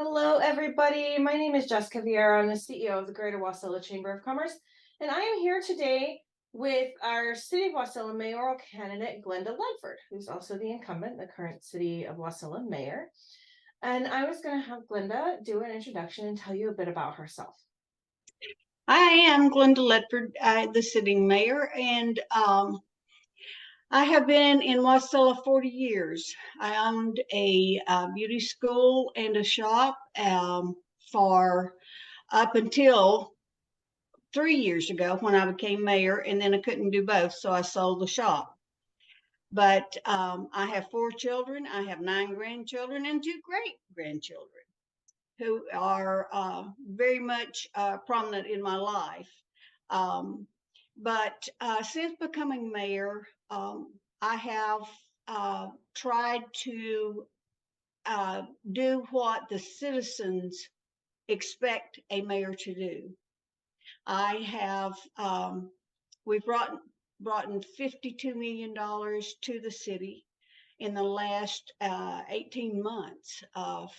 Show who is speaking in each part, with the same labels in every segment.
Speaker 1: Hello, everybody. My name is Jessica Vieira. I'm the CEO of the Greater Wasilla Chamber of Commerce, and I am here today with our City of Wasilla mayoral candidate, Glenda Ledford, who's also the incumbent, the current City of Wasilla mayor. And I was going to have Glenda do an introduction and tell you a bit about herself.
Speaker 2: I am Glenda Ledford, the sitting mayor, and I have been in Wasilla 40 years. I owned a beauty school and a shop for up until 3 years ago when I became mayor, and then I couldn't do both, so I sold the shop. But I have 4 children, I have 9 grandchildren, and 2 great-grandchildren who are very much prominent in my life. But since becoming mayor, I have tried to do what the citizens expect a mayor to do. I have, we've brought in $52 million to the city in the last 18 months,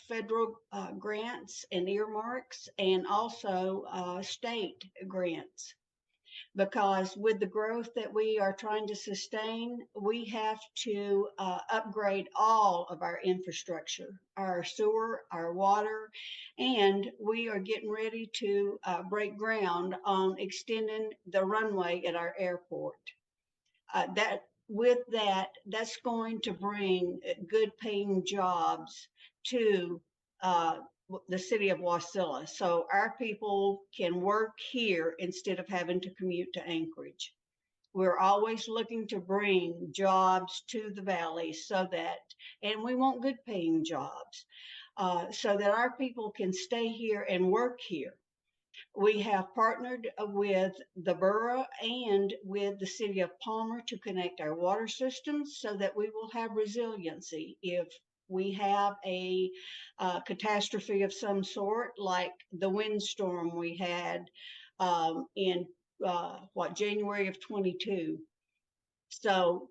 Speaker 2: federal grants and earmarks, and also state grants. Because with the growth that we are trying to sustain, we have to upgrade all of our infrastructure, our sewer, our water, and we are getting ready to break ground on extending the runway at our airport. That's going to bring good paying jobs to the city of Wasilla, so our people can work here instead of having to commute to Anchorage. We're always looking to bring jobs to the valley and we want good paying jobs, so that our people can stay here and work here. We have partnered with the borough and with the city of Palmer to connect our water systems so that we will have resiliency if we have a catastrophe of some sort, like the windstorm we had in January of 22. So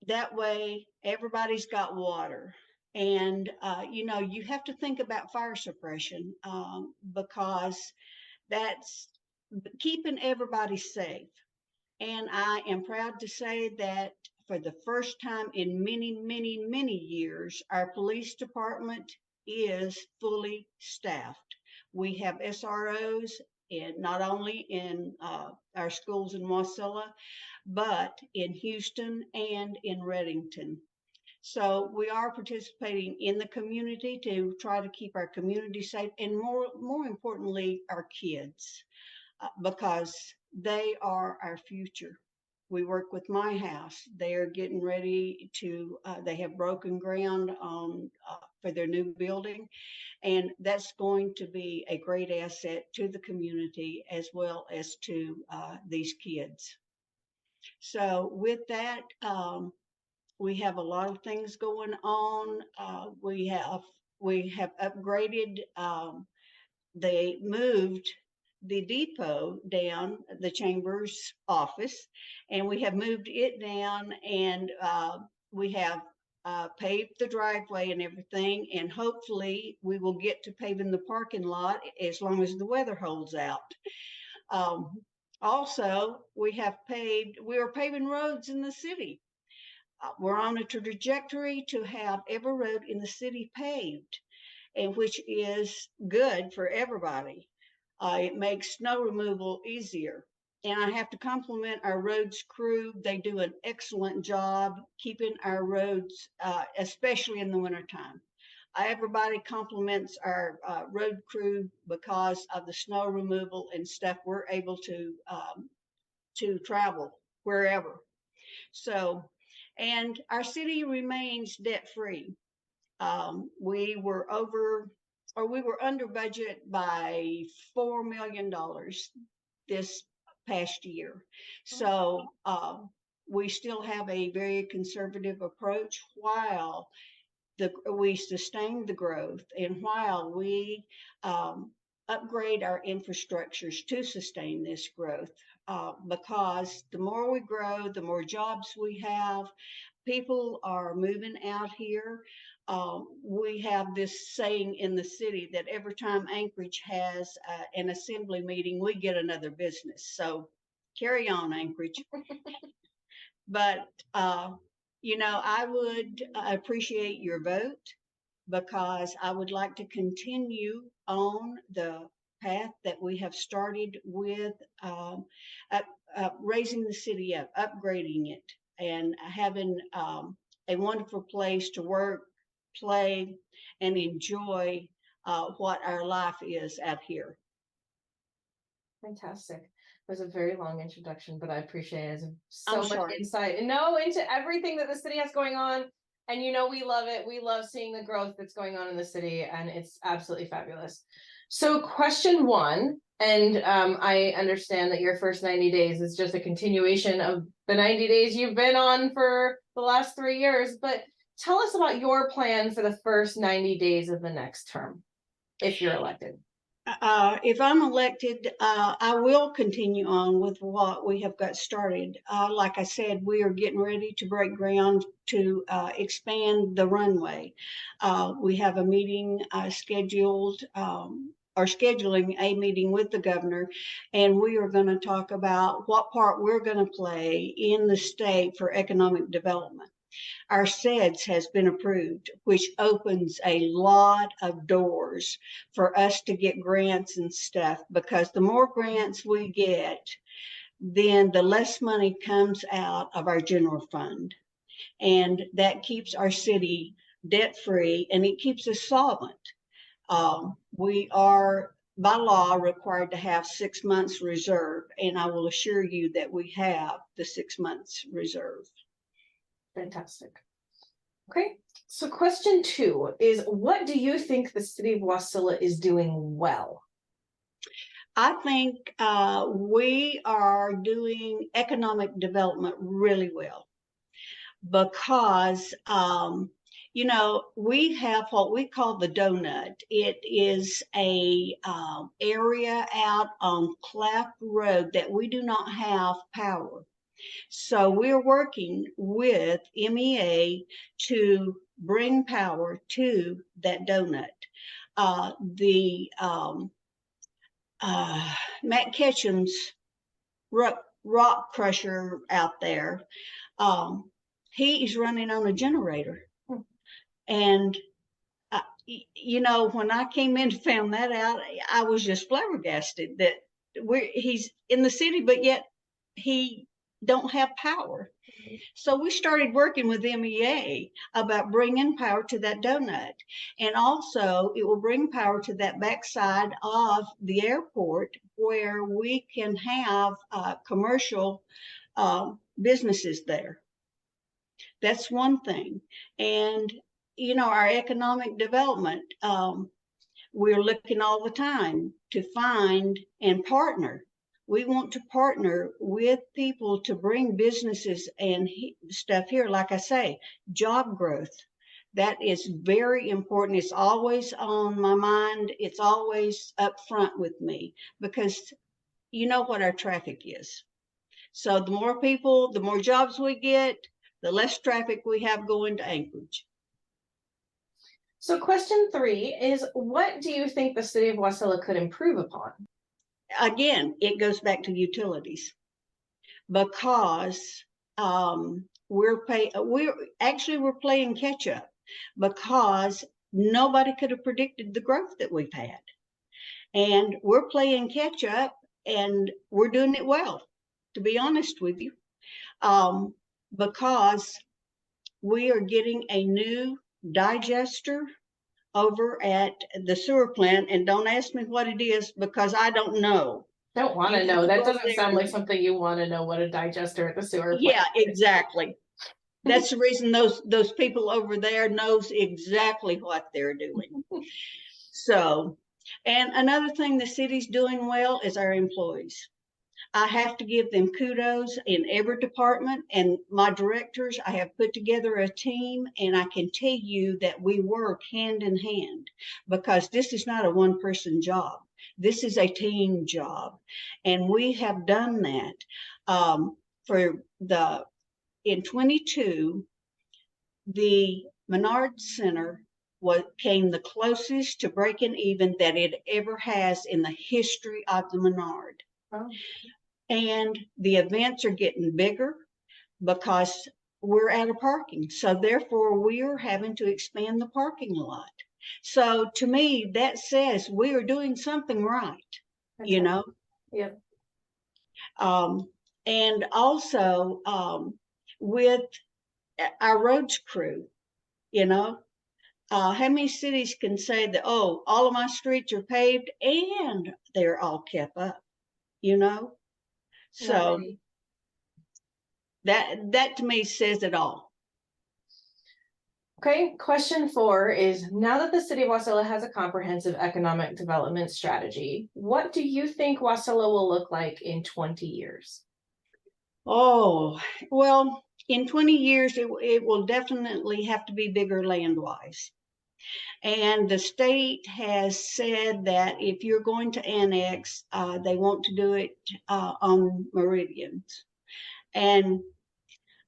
Speaker 2: that way everybody's got water. And you have to think about fire suppression because that's keeping everybody safe. And I am proud to say that for the first time in many, many, many years, our police department is fully staffed. We have SROs, and not only in our schools in Wasilla, but in Houston and in Redington. So we are participating in the community to try to keep our community safe, and more importantly, our kids, because they are our future. We work with My House. They are getting ready to, they have broken ground on for their new building, and that's going to be a great asset to the community as well as to these kids. So with that, we have a lot of things going on. We have upgraded. They moved the depot down, the chamber's office, and we have moved it down, and we have paved the driveway and everything, and hopefully we will get to paving the parking lot as long as the weather holds out. Also, we are paving roads in the city. We're on a trajectory to have every road in the city paved, and which is good for everybody. It makes snow removal easier. And I have to compliment our roads crew. They do an excellent job keeping our roads, especially in the wintertime. Everybody compliments our road crew because of the snow removal and stuff. We're able to travel wherever. So, and our city remains debt-free. We were under budget by $4 million this past year. So we still have a very conservative approach while we sustain the growth, and while we upgrade our infrastructures to sustain this growth. because the more we grow, the more jobs we have. People are moving out here. We have this saying in the city that every time Anchorage has an assembly meeting, we get another business. So carry on, Anchorage. But, I would appreciate your vote, because I would like to continue on the path that we have started with, raising the city up, upgrading it, and having a wonderful place to work, play, and enjoy what our life is out here.
Speaker 1: Fantastic. It was a very long introduction, but I appreciate it. It's so
Speaker 2: I'm
Speaker 1: much
Speaker 2: sorry.
Speaker 1: insight and into everything that the city has going on. And we love it. We love seeing the growth that's going on in the city, and it's absolutely fabulous. So question one, and I understand that your first 90 days is just a continuation of the 90 days you've been on for the last 3 years, but tell us about your plan for the first 90 days of the next term, if you're elected.
Speaker 2: If I'm elected, I will continue on with what we have got started. Like I said, we are getting ready to break ground to expand the runway. We have a meeting scheduled, or scheduling a meeting with the governor, and we are going to talk about what part we're going to play in the state for economic development. Our SEDS has been approved, which opens a lot of doors for us to get grants and stuff, because the more grants we get, then the less money comes out of our general fund. And that keeps our city debt-free, and it keeps us solvent. We are, by law, required to have 6 months reserve, and I will assure you that we have the 6 months reserve.
Speaker 1: Fantastic. Okay, so question two is, what do you think the city of Wasilla is doing well?
Speaker 2: I think we are doing economic development really well, because we have what we call the donut. It is a area out on Clap Road that we do not have power. So we're working with MEA to bring power to that donut. Matt Ketchum's rock crusher out there, he is running on a generator. And when I came in and found that out, I was just flabbergasted that he's in the city, but yet he don't have power. So we started working with MEA about bringing power to that donut. And also it will bring power to that backside of the airport, where we can have commercial businesses there. That's one thing. And, our economic development, we're looking all the time to find and partner. We want to partner with people to bring businesses and stuff here. Like I say, job growth. That is very important. It's always on my mind. It's always up front with me, because you know what our traffic is. So the more people, the more jobs we get, the less traffic we have going to Anchorage.
Speaker 1: So question three is, what do you think the city of Wasilla could improve upon?
Speaker 2: Again, it goes back to utilities, because we're playing catch up, because nobody could have predicted the growth that we've had, and we're playing catch up, and we're doing it well, to be honest with you, because we are getting a new digester over at the sewer plant, and don't ask me what it is, because I don't know.
Speaker 1: Don't want to know. That doesn't sound like something you want to know, what a digester at the sewer plant.
Speaker 2: Yeah, exactly. That's the reason those people over there knows exactly what they're doing. So, and another thing the city's doing well is our employees. I have to give them kudos in every department, and my directors, I have put together a team, and I can tell you that we work hand in hand, because this is not a one-person job. This is a team job, and we have done that. For the in 22, the Menard Center came the closest to breaking even that it ever has in the history of the Menard.
Speaker 1: Oh.
Speaker 2: And the events are getting bigger because we're out of parking. So therefore, we are having to expand the parking lot. So to me, that says we are doing something right, you know?
Speaker 1: Yep.
Speaker 2: And also with our roads crew, you know, how many cities can say that, oh, all of my streets are paved and they're all kept up, you know? So that to me says it all.
Speaker 1: Okay, question 4 is, now that the city of Wasilla has a comprehensive economic development strategy, what do you think Wasilla will look like in 20 years?
Speaker 2: Oh, well, in 20 years, it will definitely have to be bigger land-wise. And the state has said that if you're going to annex, they want to do it on meridians. And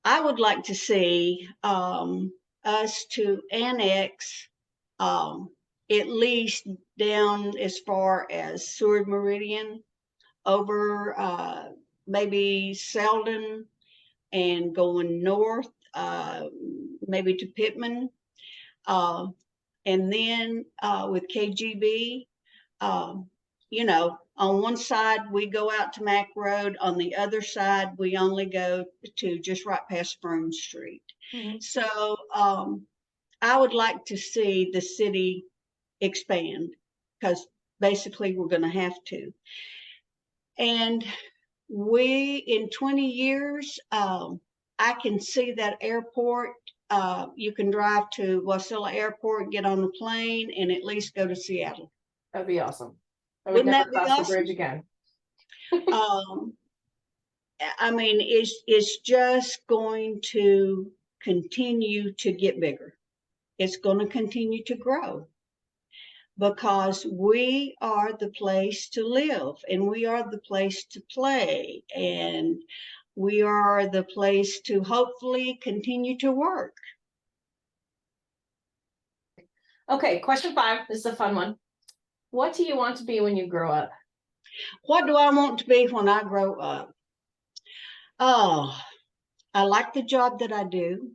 Speaker 2: I would like to see us to annex at least down as far as Seward Meridian, over maybe Selden, and going north, maybe to Pittman. And then with KGB, you know, on one side we go out to Mack Road, on the other side we only go to just right past Fern Street. Mm-hmm. So I would like to see the city expand, because basically we're going to have to. And we, in 20 years, I can see that airport. You can drive to Wasilla Airport, get on the plane, and at least go to Seattle.
Speaker 1: That'd be awesome. I would never cross the bridge again.
Speaker 2: I mean, it's just going to continue to get bigger. It's going to continue to grow, because we are the place to live, and we are the place to play, and we are the place to hopefully continue to work.
Speaker 1: Okay, question 5. This is a fun one. What do you want to be when you grow up?
Speaker 2: What do I want to be when I grow up? Oh, I like the job that I do.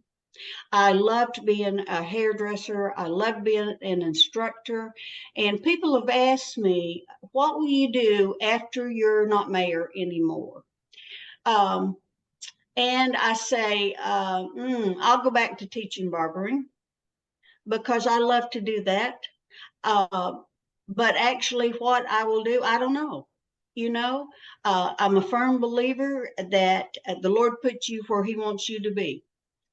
Speaker 2: I loved being a hairdresser. I loved being an instructor. And people have asked me, what will you do after you're not mayor anymore? And I say, I'll go back to teaching barbering, because I love to do that. But actually what I will do, I don't know. You know, I'm a firm believer that the Lord puts you where he wants you to be.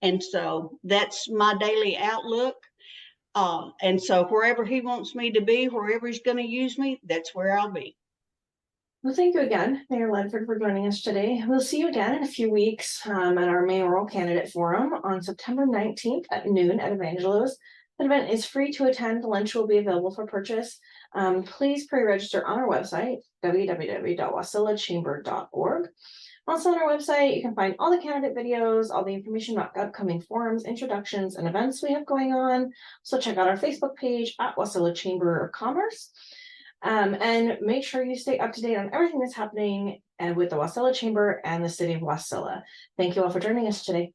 Speaker 2: And so that's my daily outlook. And so wherever he wants me to be, wherever he's going to use me, that's where I'll be.
Speaker 1: Well, thank you again, Mayor Ledford, for joining us today. We'll see you again in a few weeks at our Mayoral Candidate Forum on September 19th at noon at Evangelo's. The event is free to attend. The lunch will be available for purchase. Please pre-register on our website, www.wasillachamber.org. Also on our website, you can find all the candidate videos, all the information about upcoming forums, introductions, and events we have going on. So check out our Facebook page at Wasilla Chamber of Commerce. And make sure you stay up to date on everything that's happening and with the Wasilla Chamber and the city of Wasilla. Thank you all for joining us today.